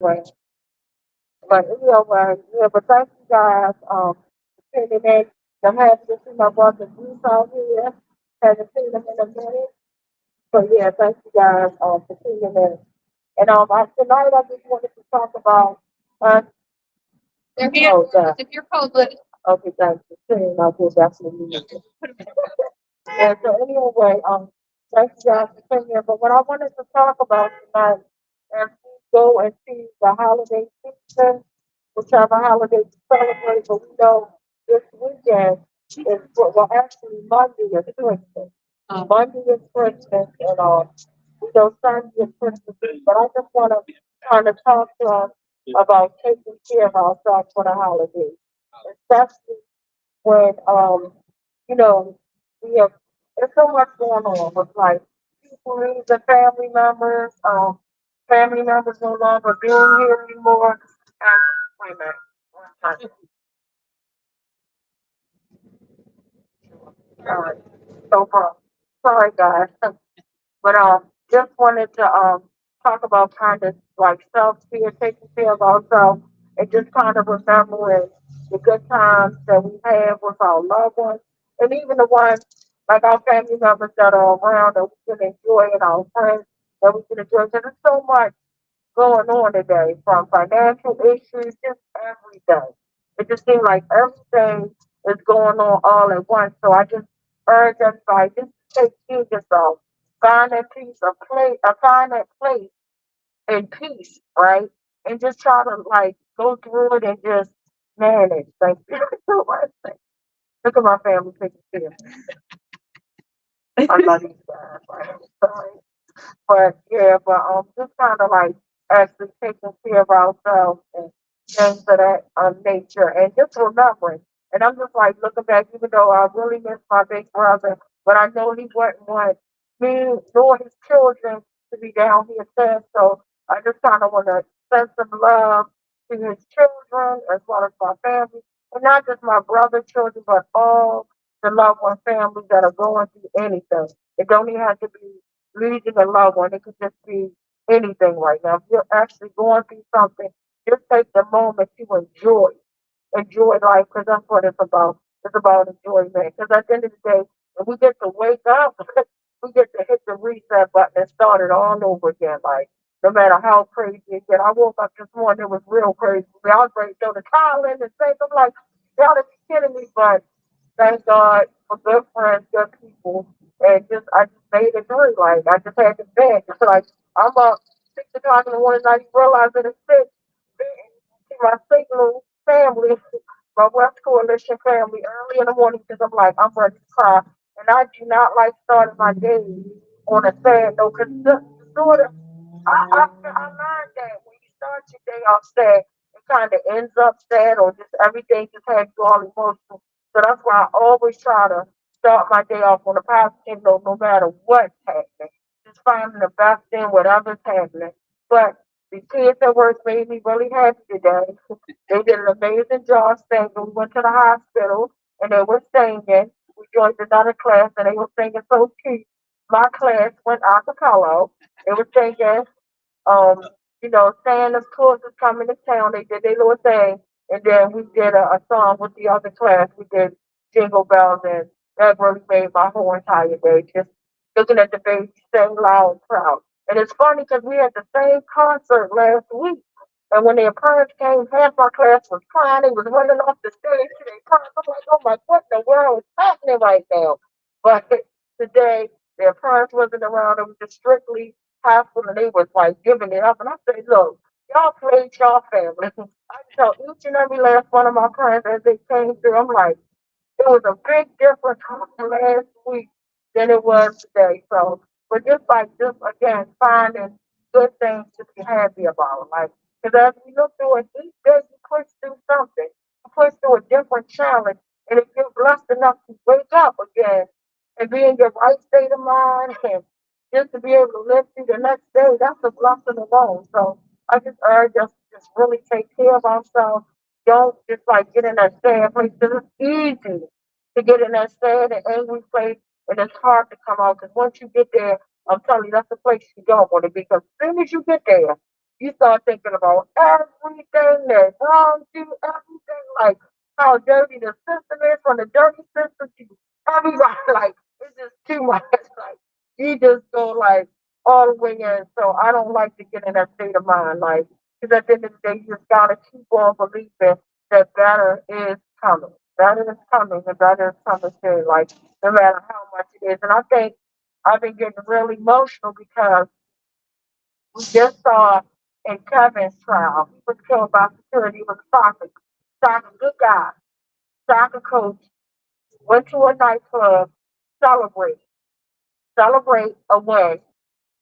Right. But yeah, but thank you guys, for tuning in. I'm happy to see my brother Bruce out here. Haven't seen him in a minute. So yeah, thank you guys, for tuning in. And tonight I just wanted to talk about uh oh God. Okay, thank you. Tuning out here, that's what we need. And so anyway, thank you guys for tuning in. But what I wanted to talk about tonight as we go and see the holiday season, whichever holiday you celebrate, but we know this weekend is well actually Monday is Christmas. Monday is Christmas and we know Sunday is Christmas Eve. But I just wanna kind of talk to us about taking care of ourselves for the holidays. Especially when you know we have there's so much going on with like people losing family members no longer being here anymore. And wait a minute, one second. Sorry, so sorry guys, but just wanted to talk about kind of like self care, taking care of ourselves, and just kind of remembering the good times that we have with our loved ones, and even the ones like our family members that are around that we can enjoy, and our friends that we can enjoy. Because there's so much going on today, from financial issues, just everything. It just seems like everything is going on all at once. So I just urge everybody just take care of yourself, find that piece of place, find that place in peace, right? And just try to like go through it and just manage. Like so much. Look at my family taking care of me. I love these guys. Right? Sorry. But yeah, but just kind of like actually taking care of ourselves and things of that nature, and just remembering. And I'm just like looking back, even though I really miss my big brother, but I know he wouldn't want me nor his children to be down here sad. So I just kind of want to send some love to his children as well as my family, and not just my brother's children, but all the loved one families that are going through anything. It don't even have to be losing a loved one. It could just be anything right now. If you're actually going through something, just take the moment to enjoy life, because that's what it's about. It's about enjoyment. Because at the end of the day, when we get to wake up, we get to hit the reset button and start it all over again. Like no matter how crazy it get. I woke up this morning, it was real crazy. I was ready to throw the towel in and say, I'm like, y'all are kidding me, but thank God for good friends, good people, and just I just made it through. Like I just had to beg. It's like I'm up 6 o'clock in the morning, not even realizing it's six. See my signal family, my West Coalition family, early in the morning because I'm like I'm ready to cry, and I do not like starting my day on a sad note because sort of I learned that when you start your day off sad, it kind of ends up sad, or just everything just has you all emotional. So that's why I always try to start my day off on a positive note, no matter what's happening. Just finding the best in whatever's happening. But the kids at work made me really happy today. They did an amazing job singing. We went to the hospital and they were singing. We joined another class and they were singing so cute. My class went a cappella. They were singing um, Santa's Claus is coming to town. They did their little thing, and then we did a song with the other class. We did Jingle Bells, and that really made my whole entire day. Just looking at the baby sing loud and proud. And it's funny because we had the same concert last week. And when their parents came, half my class was crying. They was running off the stage to their parents. I'm like, oh my, what in the world is happening right now? But today, their parents wasn't around. It was just strictly hospital, and they was like giving it up. And I said, look, y'all played y'all family. I tell each and every last one of my friends as they came through, I'm like, it was a big difference from last week than it was today. So, but just again, finding good things to be happy about. Like, because as we look through it, each day you push through something, you push through a different challenge, and if you're blessed enough to wake up again and be in your right state of mind, and just to be able to live through the next day, that's a blessing alone. So I just urge us to just really take care of ourselves. Don't just like get in that sad place, because it's easy to get in that sad and angry place, and it's hard to come out. Because once you get there, I'm telling you, that's the place you don't want to be. Because as soon as you get there, You start thinking about everything that wronged you, everything like how dirty the system is, from the dirty system to everybody. Like it's just too much. Like you just go like all the way in. So I don't like to get in that state of mind. Like because at the end of the day, you just gotta keep on believing that better is coming. Better is coming, and better is coming soon. Like no matter how much it is. And I think I've been getting really emotional because we just saw in Kevin's trial, he was killed by security. He was soccer, good guy, soccer coach, went to a nightclub, celebrate, celebrate a win,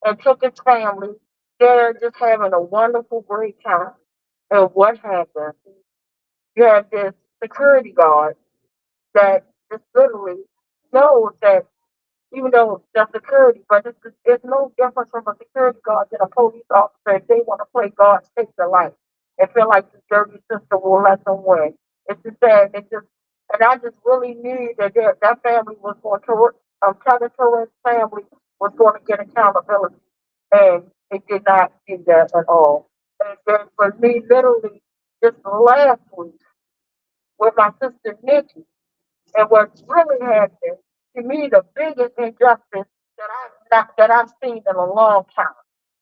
and took his family there just having a wonderful, great time. And what happened? You have this security guard that just literally knows that even though the security, but it's no different from a security guard than a police officer if they want to play God take their life and feel like the dirty system will let them win. It's just sad. It just, and I just really knew that that family was going to, Kevin Torres' family was going to get accountability, and it did not do that at all. And then for me, literally, just last week with my sister Nikki, and what's really happening, to me, the biggest injustice that I've seen in a long time.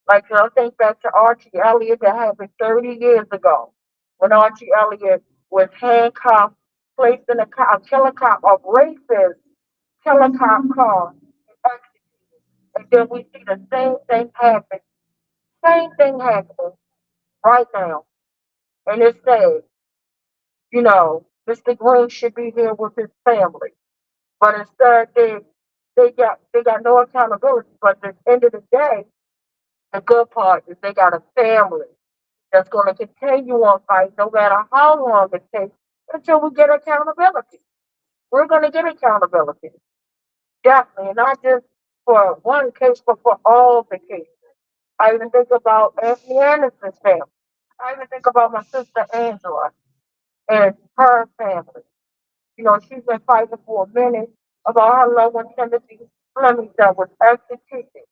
Like I think back to Archie Elliott that happened 30 years ago, when Archie Elliott was handcuffed, placed in a killer cop, a racist killer cop car, and executed. And then we see the same thing happening right now. And it's sad, Mr. Green should be here with his family. But instead, they got no accountability. But at the end of the day, the good part is they got a family that's going to continue on fighting no matter how long it takes until we get accountability. We're going to get accountability, definitely, and not just for one case, but for all the cases. I even think about Anthony Anderson's family. I even think about my sister Angela and her family. She's been fighting for a minute about her loved one Timothy Fleming that was executed.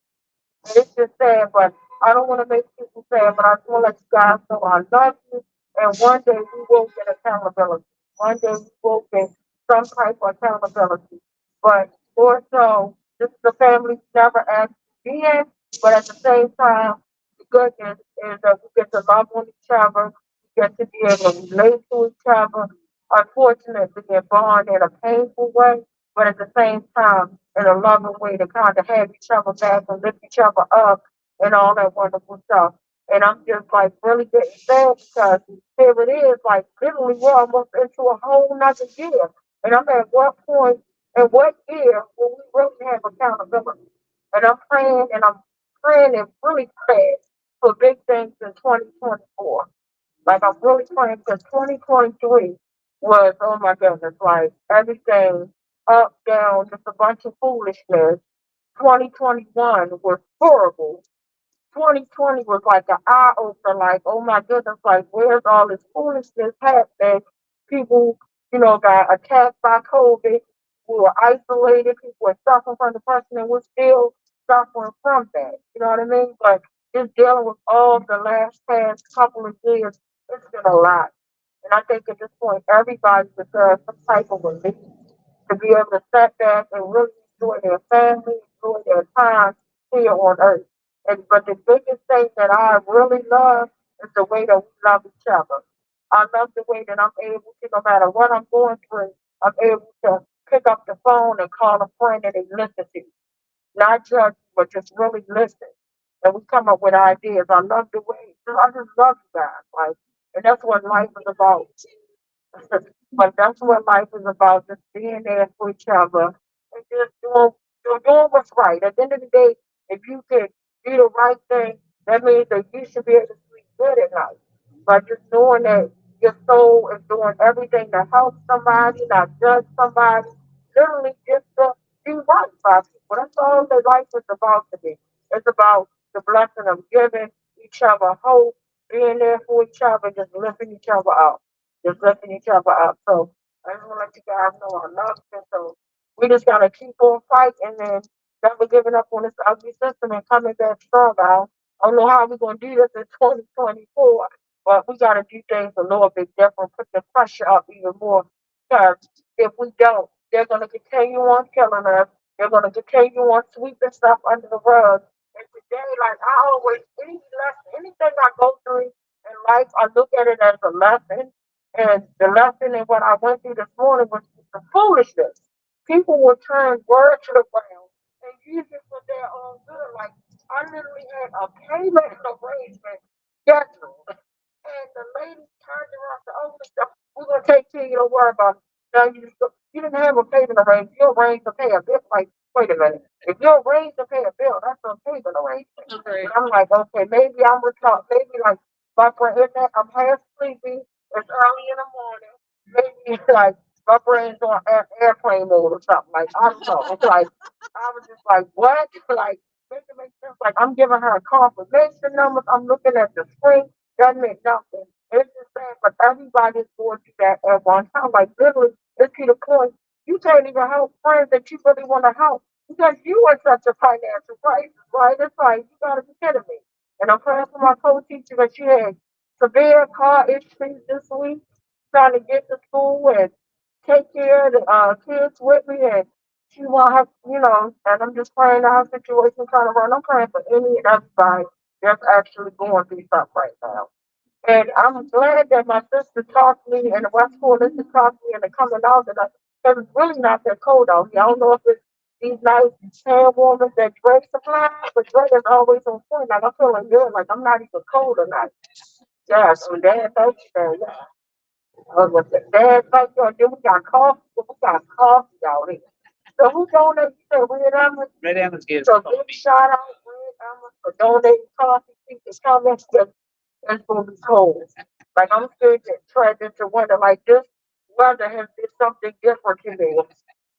And it's just sad, but I don't want to make people sad, but I just want to let you guys know I love you. And one day we will get accountability. One day we will get some type of accountability. But more so, this is a family we never asked to be in, but at the same time, the goodness is that we get to love on each other, we get to be able to relate to each other. Unfortunately, they're born in a painful way, but at the same time, in a loving way to kind of have each other back and lift each other up and all that wonderful stuff. And I'm just like really getting sad because here it is, like literally we're almost into a whole nother year. And I'm at what point and what year will we really have accountability? And I'm praying and really praying for big things in 2024. Like I'm really praying because 2023 was, oh my goodness, like everything up, down, just a bunch of foolishness. 2021 was horrible. 2020 was like an eye opener, like, oh my goodness, like, where's all this foolishness happening? People, got attacked by COVID. We were isolated. People were suffering from depression, and we're still suffering from that. You know what I mean? But just dealing with all the last past couple of years, it's been a lot. And I think at this point, everybody deserves some type of relief to be able to sit back and really enjoy their family, enjoy their time here on earth. But the biggest thing that I really love is the way that we love each other. I love the way that I'm able to, no matter what I'm going through, I'm able to pick up the phone and call a friend and they listen to, not judge, but just really listen. And we come up with ideas. I love the way. I just love you guys. Like, and that's what life is about. But that's what life is about, just being there for each other and just doing what's right. At the end of the day, if you can do the right thing, that means that you should be able to sleep good at night. But just knowing that your soul is doing everything to help somebody, not judge somebody, literally just to do right by people. That's all that life is about to me. It's about the blessing of giving each other hope, being there for each other, just lifting each other up, just lifting each other up. So I just want to let you guys know I love you. So we just gotta keep on fighting and never giving up on this ugly system and coming back strong, guys. I don't know how we're gonna do this in 2024, but we gotta do things a little bit different, put the pressure up even more. Because if we don't, they're gonna continue on killing us. They're gonna continue on sweeping stuff under the rug. And today, like I always, any lesson, anything I go through in life, I look at it as a lesson. And the lesson in what I went through this morning was the foolishness. People will turn words around and use it for their own good. Like I literally had a payment arrangement scheduled, and the lady turned around and said, "Oh, we're gonna take care. You don't worry about it." Now you didn't have a payment arrangement. You arranged to pay a bill. Like, wait a minute. If you arrange to pay a bill, that's a payment arrangement. Okay. And I'm like, okay, maybe I'm retarded. Maybe like my brain, I'm half sleepy. It's early in the morning. Maybe like my brain's on airplane mode or something. Like I don't know. It's like I was just like, what? Like make it make sense. Like I'm giving her a confirmation number. I'm looking at the screen. Doesn't make nothing. It's just saying, but everybody's going through that at one time. Like literally, it's to the point you can't even help friends that you really want to help because you are such a financial crisis, right? It's like you gotta be kidding me. And I'm praying for my co-teacher that she had severe car issues this week, trying to get to school and take care of the kids with me, and she won't have, and I'm just praying that her situation kind of run. I'm praying for any and everybody that's actually going through something right now. And I'm glad that my sister talked to me and the West Coalition talked to me and the coming out that because it's really not that cold out here. I don't know if it's these nice hand warmers that Dre supplies, but Dre is always on point. Like I'm feeling good, like I'm not even cold tonight. Yeah, so Dad, thank you, Dad. With the Dad, thank you. And then we got coffee out here. So who donated to Red Emma? Red Emma's gives so coffee. Big shout out Red Emma for donating coffee. People comments that it's gonna be cold. Like I'm scared to tread into winter. Like this weather has been something different to me.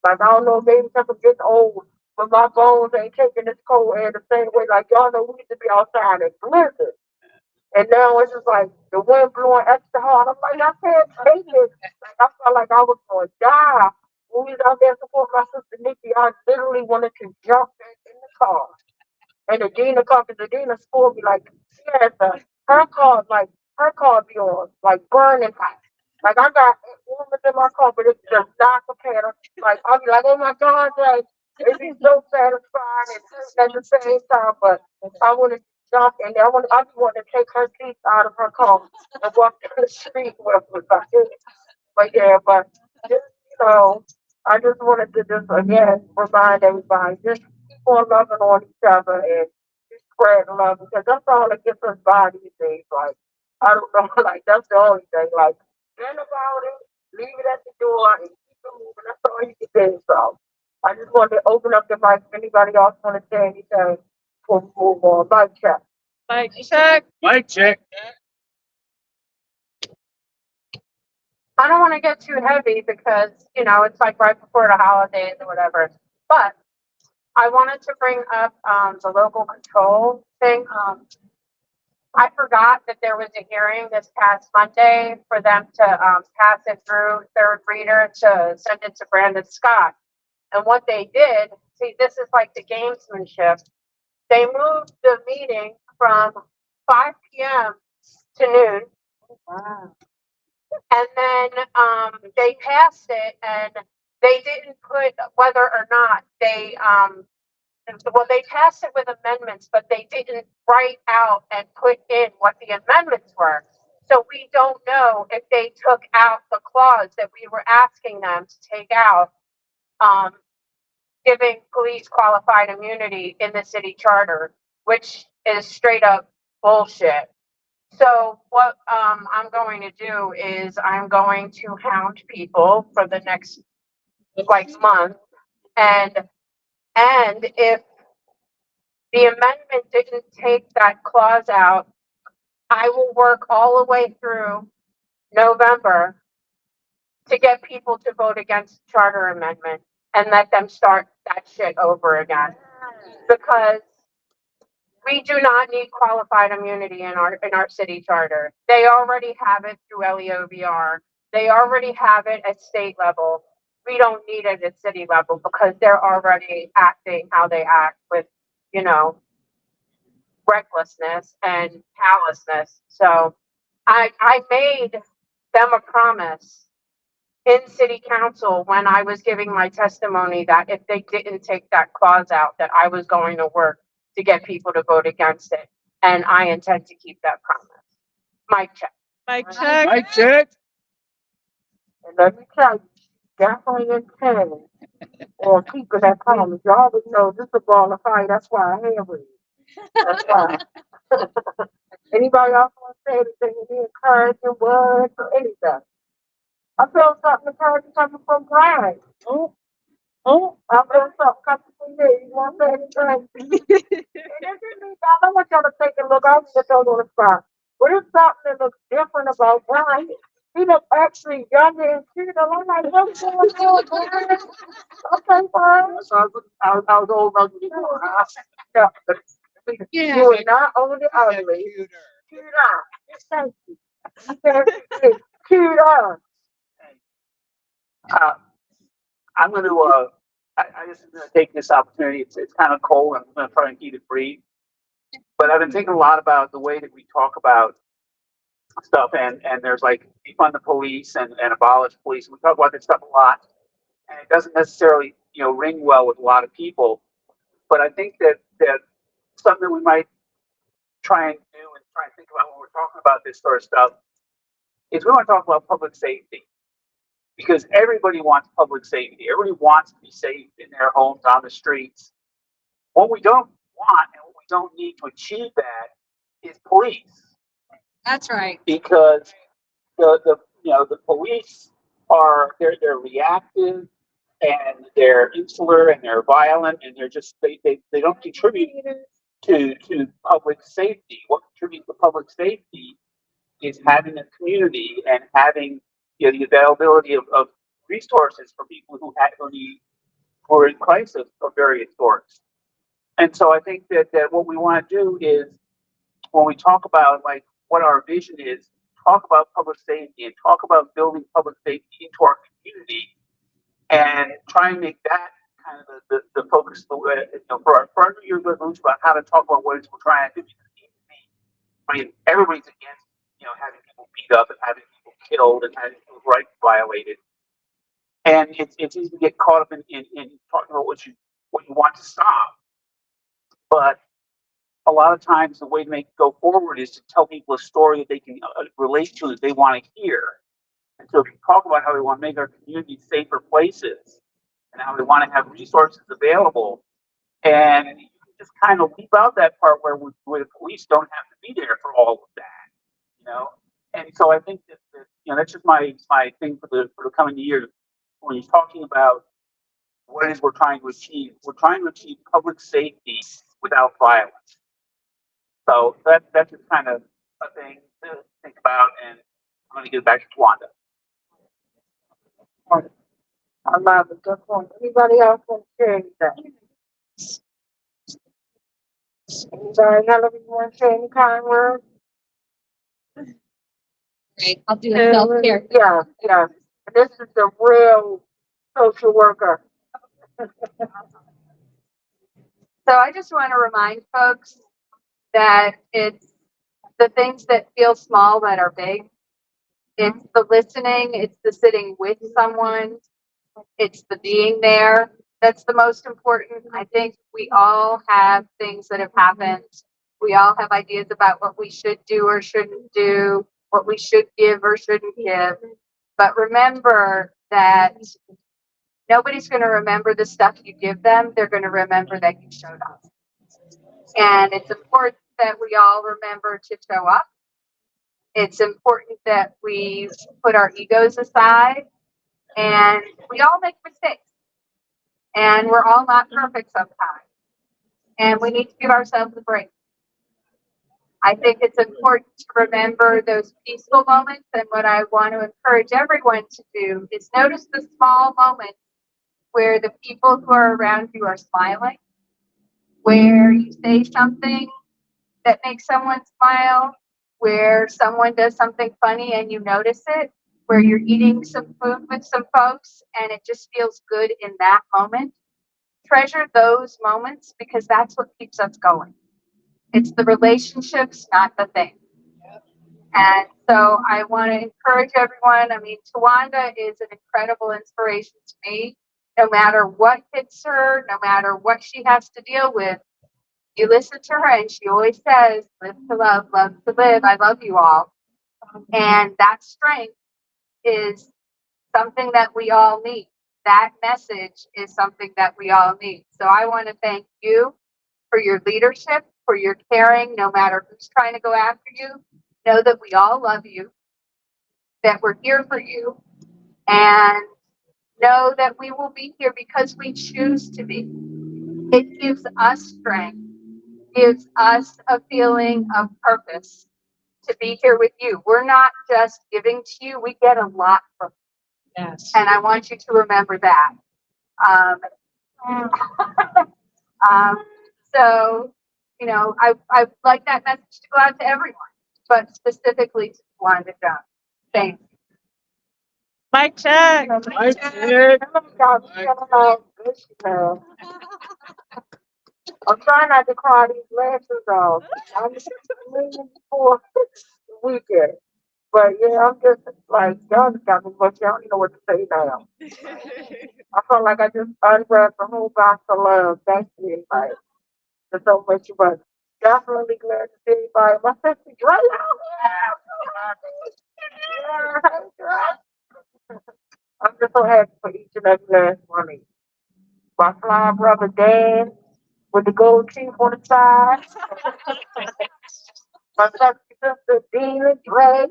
Like I don't know, maybe because I'm getting old, but my bones ain't taking this cold air the same way. Like y'all know we used to be outside in blizzard. And now it's just like the wind blowing extra hard. I'm like, I can't take it. Like I felt like I was gonna die. When we was out there supporting my sister Nikki, I literally wanted to jump in the car. And the dean of cause the dean of school be like, yes, her car be on, like burning hot. Like I got women in my car, but it's just not compared. Like I'll be like, oh my God, like it be so satisfying and hurt at the same time. But I want to jump in there. I just want to take her seat out of her car and walk down the street with her. But yeah, but just I just wanted to just again remind everybody, just keep on loving on each other and just spread love because that's all that gets us by these days. Like I don't know, like that's the only thing. Like think about it, leave it at the door, and keep it moving. That's all you can do. So I just wanted to open up the mic. If anybody else want to say anything before we move on, mic check. Mic check. Mic check. I don't want to get too heavy because, it's like right before the holidays or whatever. But I wanted to bring up the local control thing. I forgot that there was a hearing this past Monday for them to pass it through third reader to send it to Brandon Scott. And what they did, see, this is like the gamesmanship. They moved the meeting from 5 p.m. to noon. Wow. And then they passed it, and they didn't put whether or not they passed it with amendments, but they didn't write out and put in what the amendments were. So we don't know if they took out the clause that we were asking them to take out, um, giving police qualified immunity in the city charter, which is straight up bullshit. So what I'm going to do is I'm going to hound people for the next month, and if the amendment didn't take that clause out, I will work all the way through November to get people to vote against the charter amendment and let them start that shit over again. Because we do not need qualified immunity in our city charter. They already have it through LEOBR. They already have it at state level. We don't need it at city level because they're already acting how they act with, recklessness and callousness. So I made them a promise in city council when I was giving my testimony that if they didn't take that clause out, that I was going to work to get people to vote against it. And I intend to keep that promise. Mic check. Mic check. Mic check. And let me tell you, definitely intend or keeping that promise. You always know this is a ball of fire. That's why I have it. That's why. Anybody else want to say anything? Any encouraging words or anything? I feel something encouraging coming from Brian. Oh, I feel something coming from you. You want to say anything? And if you need, I don't want y'all to take a look. I'll get those on the spot. But it's something that looks different about Brian. He looks actually younger and cuter. I'm like, what's going on, Brian? Okay, Brian. I was old enough before. Yeah. You are not only ugly, cuter. Thank you. You said it's cuter. I'm going to, I just going to take this opportunity. It's kind of cold. I'm going to try and keep it brief. But I've been thinking a lot about the way that we talk about stuff, and there's like defund the police and abolish police. We talk about this stuff a lot, and it doesn't necessarily, ring well with a lot of people. But I think that something we might try and do and try and think about when we're talking about this sort of stuff is we want to talk about public safety, because everybody wants public safety. Everybody wants to be safe in their homes, on the streets. What we don't want and what we don't need to achieve that is police, That's right. because the police are they're reactive, and they're insular, and they're violent, and they're just they don't contribute to public safety. What contributes to public safety is having a community and having the availability of resources for people who are in crisis of various sorts. And so I think that what we want to do is, when we talk about like what our vision is, talk about public safety and talk about building public safety into our community, and try and make that kind of the focus for our New Year's resolution about how to talk about what it is we're trying to do. I mean, everybody's against having people beat up and having people killed and having people's rights violated, and it's easy to get caught up in talking about what you want to stop. But a lot of times, the way to make it go forward is to tell people a story that they can relate to, that they want to hear. And so, if you talk about how we want to make our communities safer places and how we want to have resources available, and you can just kind of leave out that part where the police don't have to be there for all of that. And so I think that that's just my thing for the coming year. When you're talking about what it is we're trying to achieve, we're trying to achieve public safety without violence. So that's just kind of a thing to think about, and I'm going to give it back to Tawanda. I love it. Good point. Anybody else want to share anything? Anybody, Helen, you want to say any kind words? Great. I'll do the self-care. Yeah. This is the real social worker. So I just want to remind folks that it's the things that feel small that are big. It's the listening, it's the sitting with someone, it's the being there. That's the most important. I think we all have things that have happened. We all have ideas about what we should do or shouldn't do, what we should give or shouldn't give. But remember that nobody's going to remember the stuff you give them. They're going to remember that you showed up. And it's important that we all remember to show up. It's important that we put our egos aside, and we all make mistakes, and we're all not perfect sometimes, and we need to give ourselves a break. I think it's important to remember those peaceful moments, and what I want to encourage everyone to do is notice the small moments where the people who are around you are smiling, where you say something that makes someone smile, where someone does something funny and you notice it, where you're eating some food with some folks and it just feels good in that moment. Treasure those moments, because that's what keeps us going. It's the relationships, not the thing. And so I want to encourage everyone. I mean, Tawanda is an incredible inspiration to me. No matter what hits her, no matter what she has to deal with, you listen to her and she always says, live to love to live. I love you all. And that strength is something that we all need. That message is something that we all need. So I want to thank you for your leadership, for your caring, no matter who's trying to go after you. Know that we all love you, that we're here for you, and know that we will be here because we choose to be. It gives us strength, gives us a feeling of purpose to be here with you. We're not just giving to you, we get a lot from you. Yes. And I want you to remember that. Um, so, you know, I like that message to go out to everyone, but specifically to Wanda Jones. Thank you. Mic check. Mic check. I'm trying not to cry these lashes off. I'm just leaning for the weekend. But yeah, I'm just like, y'all just got me much. Y'all don't know what to say now. I felt like I just unwrapped a whole box of love. Thank you, everybody. There's so much, but definitely glad to see everybody. My sister's right out here. I'm so happy. Yeah, I'm just so happy for each and every last one of you. My fly brother Dan with the gold teeth on the side. My sexy sister Dina, Dre,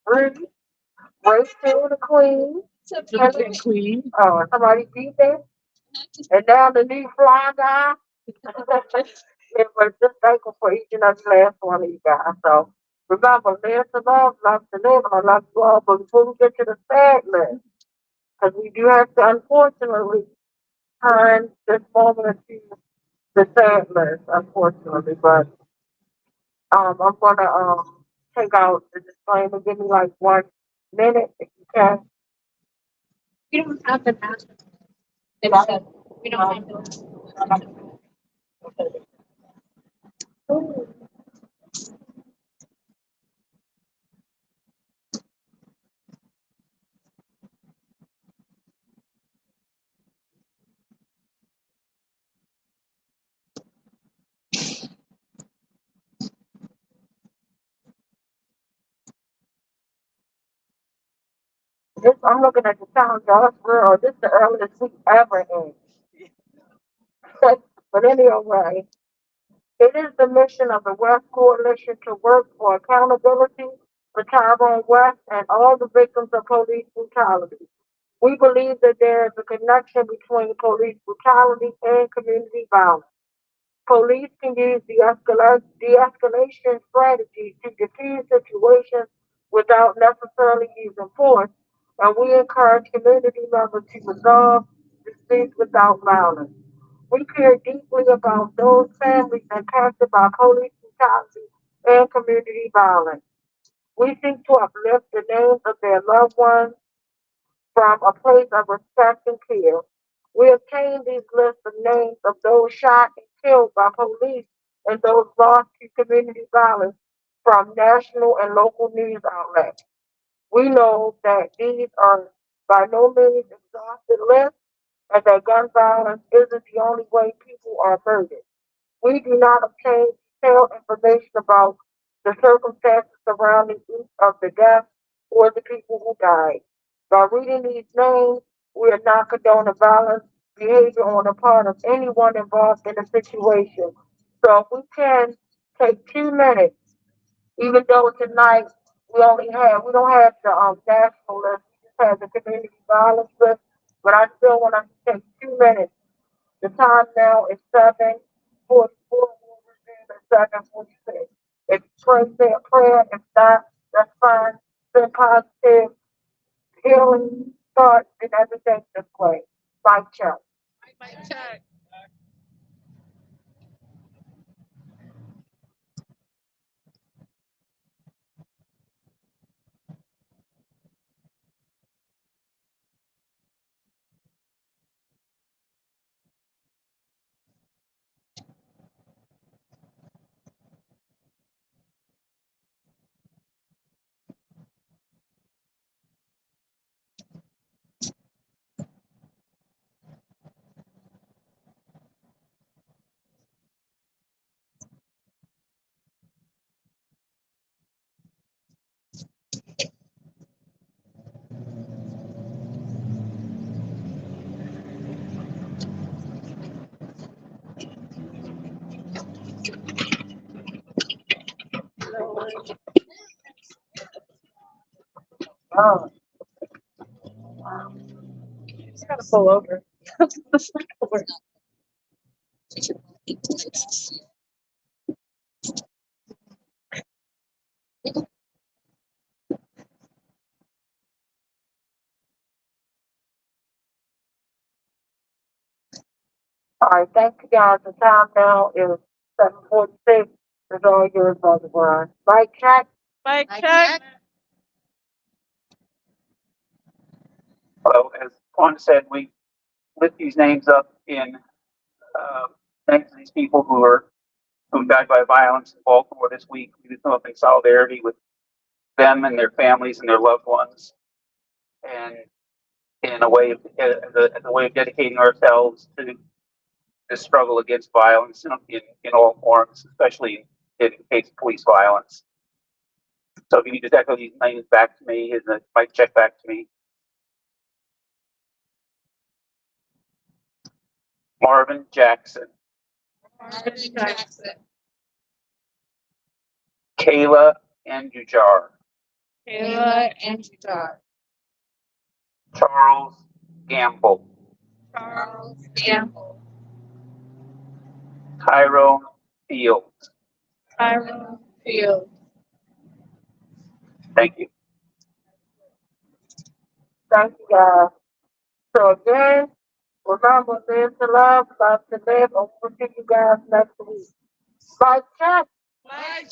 Rudy, Rachel the Queen. Queen. Oh, somebody beat that. And now the new fly guy. Yeah, but just thankful for each and every last one of you guys. So remember, live to love to live, and I love you all. But before we get to the sad list, because we do have to unfortunately turn this moment into the sad list, unfortunately. But I'm gonna take out the disclaimer. Give me like 1 minute if you can. We don't have an ask. Except we don't have to. This I'm looking at the time, y'all. It's real. This is the earliest week ever in. But anyway, it is the mission of the West Coalition to work for accountability for Tyrone West and all the victims of police brutality. We believe that there is a connection between police brutality and community violence. Police can use de-escalation strategies to diffuse situations without necessarily using force, and we encourage community members to resolve disputes without violence. We care deeply about those families impacted by police brutality and community violence. We seek to uplift the names of their loved ones from a place of respect and care. We obtained these lists of names of those shot and killed by police and those lost to community violence from national and local news outlets. We know that these are by no means exhaustive lists and that gun violence isn't the only way people are murdered. We do not obtain detailed information about the circumstances surrounding each of the deaths or the people who died. By reading these names, we are not condoning violent behavior on the part of anyone involved in the situation. So if we can take 2 minutes, even though tonight we don't have the national list, we just have the community violence list, but I still want us to take 2 minutes. The time now is 7:44. We'll resume at 7:46. If you pray, say a prayer. If not, that's fine. Send positive healing thoughts and everything this way. Bye, check. Mic check. Oh, Just gotta pull over. all right, thank you guys. The time now is 7:46. It's all yours, Brother Brian. Right, check? Mike, check. Well, as Quan said, we lift these names up in, thanks to these people who died by violence in Baltimore this week. We lift them up in solidarity with them and their families and their loved ones. And in a way, as a way of dedicating ourselves to the struggle against violence in all forms, especially in case of police violence. So if you could just echo these names back to me, and the mic check back to me. Marvin Jackson, Marvin Jackson. Kayla Andujar, Kayla Andujar. Charles Gamble, Charles Gamble. Tyrone Fields. Tyrone Field. Thank you. Thank you guys. So again, remember, live to love to live. I'll see you guys next week. Right, check? Mike,